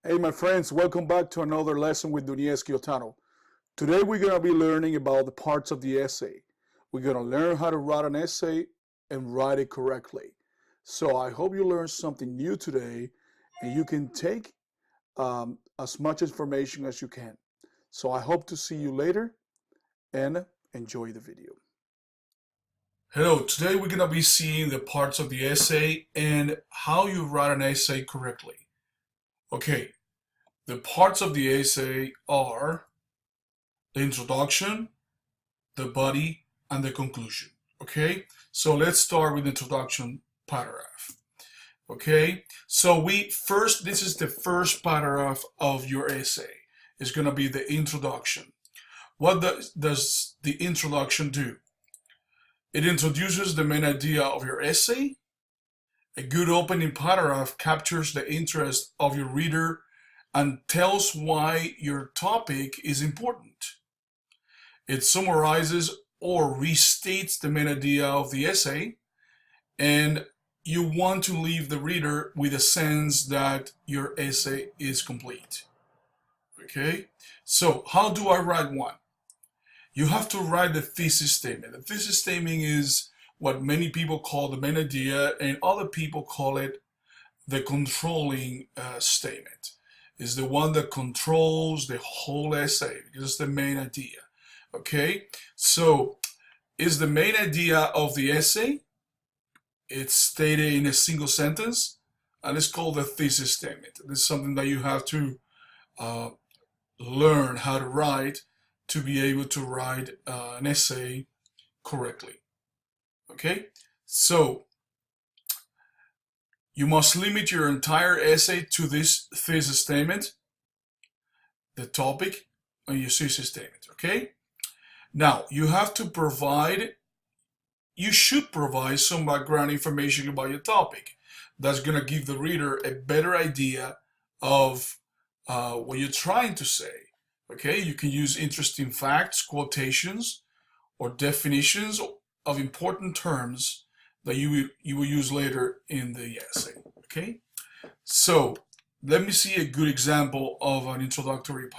Hey, my friends, welcome back to another lesson with Dunieski Otano. Today, we're going to be learning about the parts of the essay. We're going to learn how to write an essay and write it correctly. So, I hope you learned something new today and you can take as much information as you can. So, I hope to see you later and enjoy the video. Hello, today we're going to be seeing the parts of the essay and how you write an essay correctly. Okay, the parts of the essay are the introduction, the body, and the conclusion. Okay, so let's start with the introduction paragraph. Okay, so this is the first paragraph of your essay. It's going to be the introduction. What does the introduction do? It introduces the main idea of your essay. A good opening paragraph captures the interest of your reader and tells why your topic is important. It summarizes or restates the main idea of the essay, and you want to leave the reader with a sense that your essay is complete. Okay, so how do I write one? You have to write the thesis statement. The thesis statement is what many people call the main idea, and other people call it the controlling statement. It's the one that controls the whole essay because it's the main idea. Okay, so is the main idea of the essay? It's stated in a single sentence, and it's called the thesis statement. This is something that you have to learn how to write to be able to write an essay correctly. Okay, so you must limit your entire essay to this thesis statement, the topic, and your thesis statement. Okay, now you should provide some background information about your topic. That's going to give the reader a better idea of what you're trying to say. Okay, you can use interesting facts, quotations, or definitions of important terms that you will use later in the essay. Okay, so let me see a good example of an introduction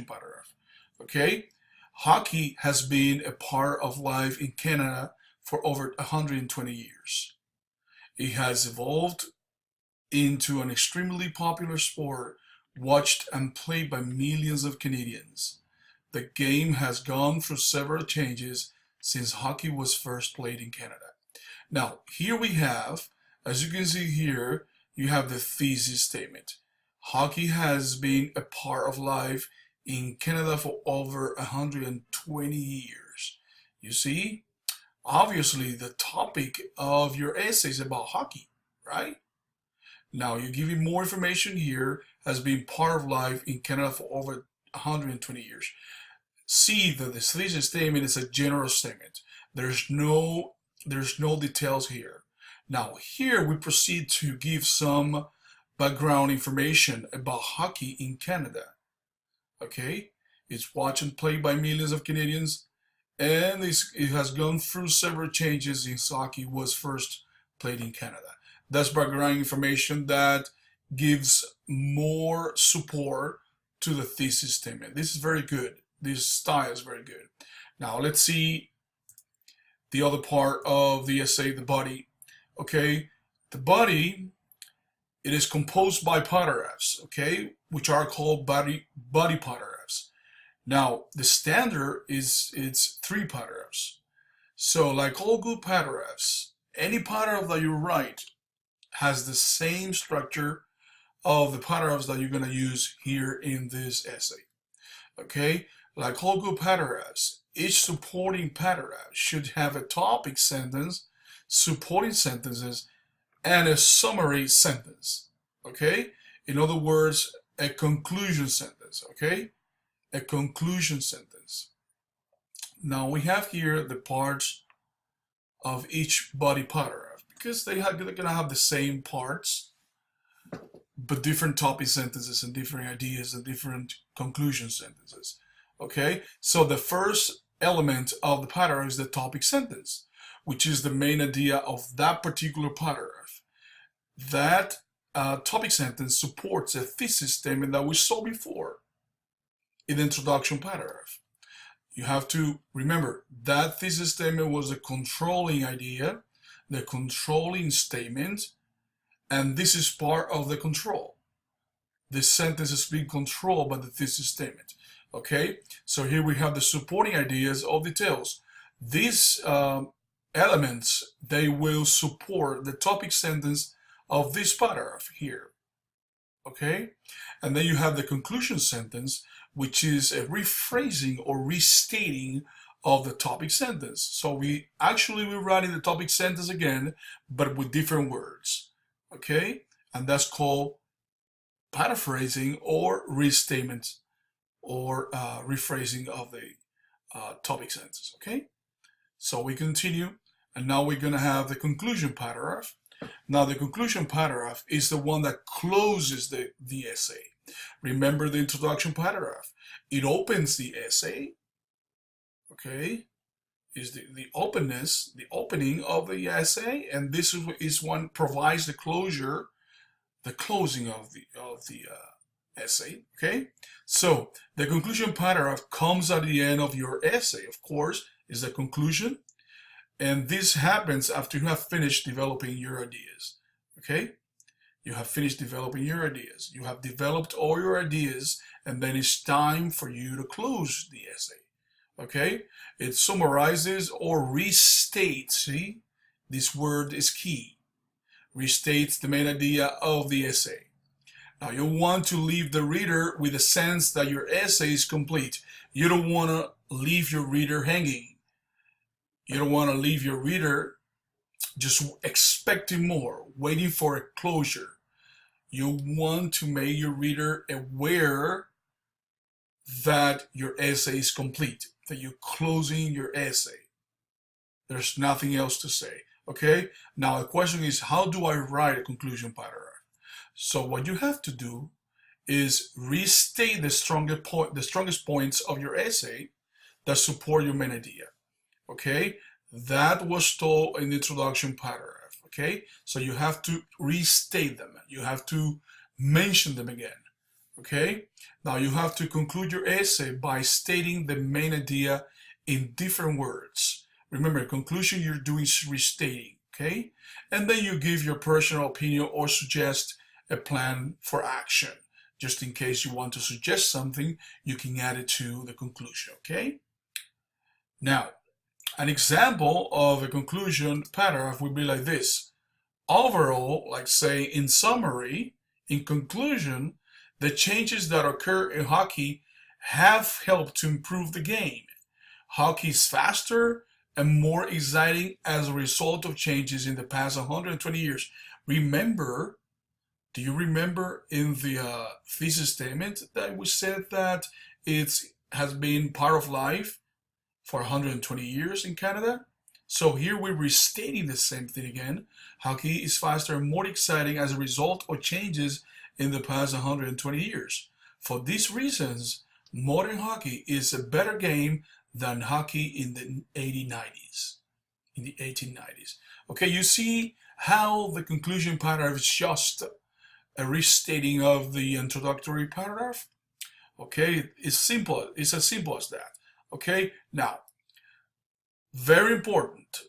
paragraph. Okay, hockey has been a part of life in Canada for over 120 years. It has evolved into an extremely popular sport watched and played by millions of Canadians. The game has gone through several changes since hockey was first played in Canada. Now, here we have, as you can see here, you have the thesis statement. Hockey has been a part of life in Canada for over 120 years. You see, obviously the topic of your essay is about hockey, right? Now, you're giving more information here, has been part of life in Canada for over 120 years. See that the thesis statement is a general statement. There's no details here. Now, here we proceed to give some background information about hockey in Canada. Okay, it's watched and played by millions of Canadians, and it has gone through several changes since hockey was first played in Canada. That's background information that gives more support to the thesis statement. This is very good. This style is very good. Now let's see the other part of the essay, the body. Okay, the body, it is composed by paragraphs, okay, which are called body paragraphs. Now the standard is it's 3 paragraphs. So like all good paragraphs, any paragraph that you write has the same structure of the paragraphs that you're going to use here in this essay. Okay, like all good paragraphs, each supporting paragraph should have a topic sentence, supporting sentences, and a summary sentence. Okay, in other words, a conclusion sentence. Okay, a conclusion sentence. Now we have here the parts of each body paragraph because they're going to have the same parts but different topic sentences and different ideas and different conclusion sentences. Okay, so the first element of the paragraph is the topic sentence, which is the main idea of that particular paragraph. That topic sentence supports a thesis statement that we saw before in the introduction paragraph. You have to remember that thesis statement was the controlling idea, the controlling statement, and this is part of the control. This sentence is being controlled by the thesis statement. Okay, so here we have the supporting ideas of details. These elements, they will support the topic sentence of this paragraph here. Okay, and then you have the conclusion sentence, which is a rephrasing or restating of the topic sentence. So we're writing the topic sentence again, but with different words. Okay, and that's called paraphrasing or restatement or rephrasing of the topic sentence. Okay, so we continue, and now we're going to have the conclusion paragraph. Now the conclusion paragraph is the one that closes the essay. Remember the introduction paragraph. It opens the essay, okay, is the openness, the opening of the essay, and this is one provides the closure, the closing of the essay, okay? So the conclusion paragraph comes at the end of your essay, of course, is the conclusion, and this happens after you have finished developing your ideas, okay? You have finished developing your ideas. You have developed all your ideas, and then it's time for you to close the essay. Okay? It summarizes or restates. See? This word is key. Restates the main idea of the essay. Now, you want to leave the reader with a sense that your essay is complete. You don't want to leave your reader hanging. You don't want to leave your reader just expecting more, waiting for a closure. You want to make your reader aware that your essay is complete, that you're closing your essay. There's nothing else to say, okay? Now the question is, how do I write a conclusion paragraph? So what you have to do is restate the strongest points of your essay that support your main idea, okay? That was told in the introduction paragraph. Okay, so you have to restate them. You have to mention them again. Okay, now you have to conclude your essay by stating the main idea in different words. Remember, conclusion you're doing is restating. Okay, and then you give your personal opinion or suggest a plan for action. Just in case you want to suggest something, you can add it to the conclusion. Okay, now, an example of a conclusion paragraph would be like this. Overall, like say in summary, in conclusion, the changes that occur in hockey have helped to improve the game. Hockey is faster and more exciting as a result of changes in the past 120 years. Remember, do you remember in the thesis statement that we said that it has been part of life for 120 years in Canada? So here we're restating the same thing again. Hockey is faster and more exciting as a result of changes in the past 120 years. For these reasons, modern hockey is a better game than hockey in the 1890s. Okay, you see how the conclusion paragraph is just a restating of the introductory paragraph? Okay, it's simple. It's as simple as that. Okay, now, very important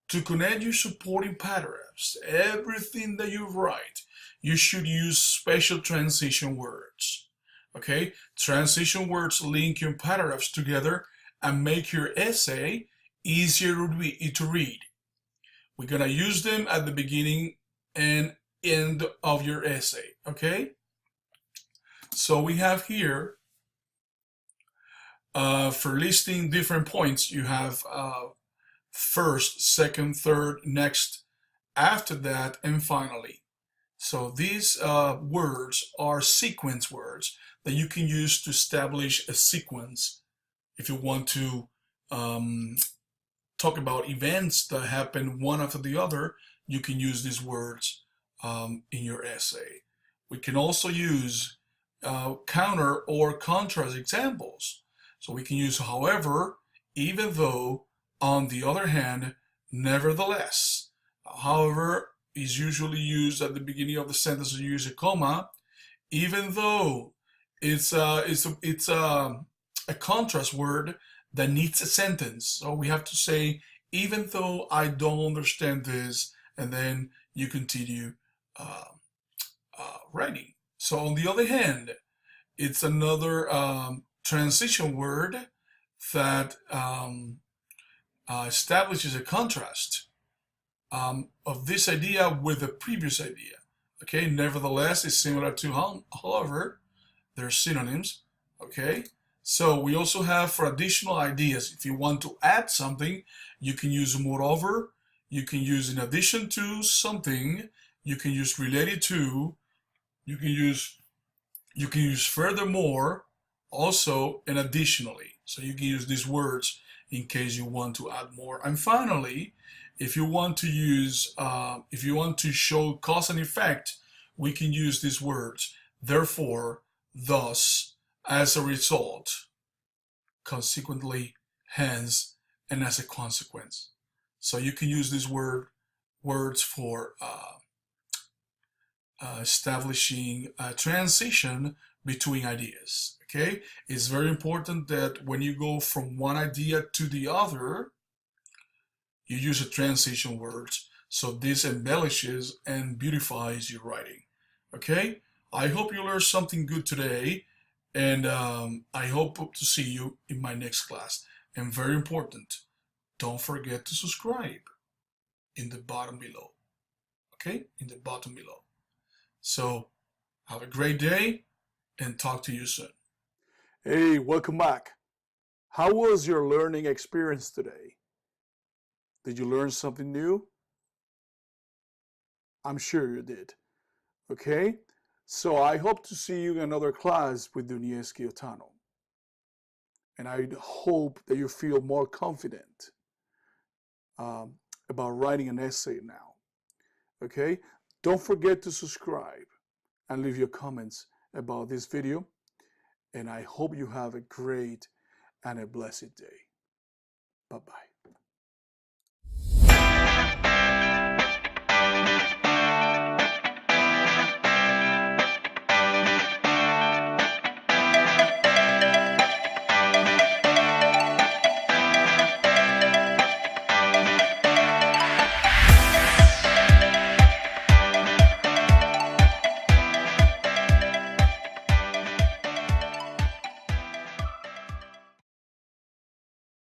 to connect your supporting paragraphs. Everything that you write, you should use special transition words. Okay, transition words link your paragraphs together and make your essay easier to read. We're gonna use them at the beginning and end of your essay. Okay, so we have here for listing different points, you have first, second, third, next, after that, and finally. So these words are sequence words that you can use to establish a sequence. If you want to talk about events that happen one after the other, you can use these words in your essay. We can also use counter or contrast examples. So we can use however, even though, on the other hand, nevertheless. However, is usually used at the beginning of the sentence. You use a comma, even though it's a contrast word that needs a sentence. So we have to say, even though I don't understand this, and then you continue writing. So on the other hand, it's another transition word that establishes a contrast of this idea with the previous idea. Okay, nevertheless, it's similar to however. They're synonyms. Okay, so we also have for additional ideas. If you want to add something, you can use moreover. You can use in addition to something. You can use related to. You can use furthermore, also, and additionally. So you can use these words in case you want to add more. And finally, if you want to show cause and effect, we can use these words. Therefore, thus, as a result, consequently, hence, and as a consequence. So you can use these words for establishing a transition between ideas. Okay, it's very important that when you go from one idea to the other, you use a transition words. So this embellishes and beautifies your writing. Okay, I hope you learned something good today, and I hope to see you in my next class. And very important, don't forget to subscribe in the bottom below. Okay, in the bottom below. So have a great day and talk to you soon. Hey, welcome back. How was your learning experience today? Did you learn something new? I'm sure you did. Okay, so I hope to see you in another class with Dunieski Otano. And I hope that you feel more confident about writing an essay now. Okay, don't forget to subscribe and leave your comments about this video. And I hope you have a great and a blessed day. Bye-bye.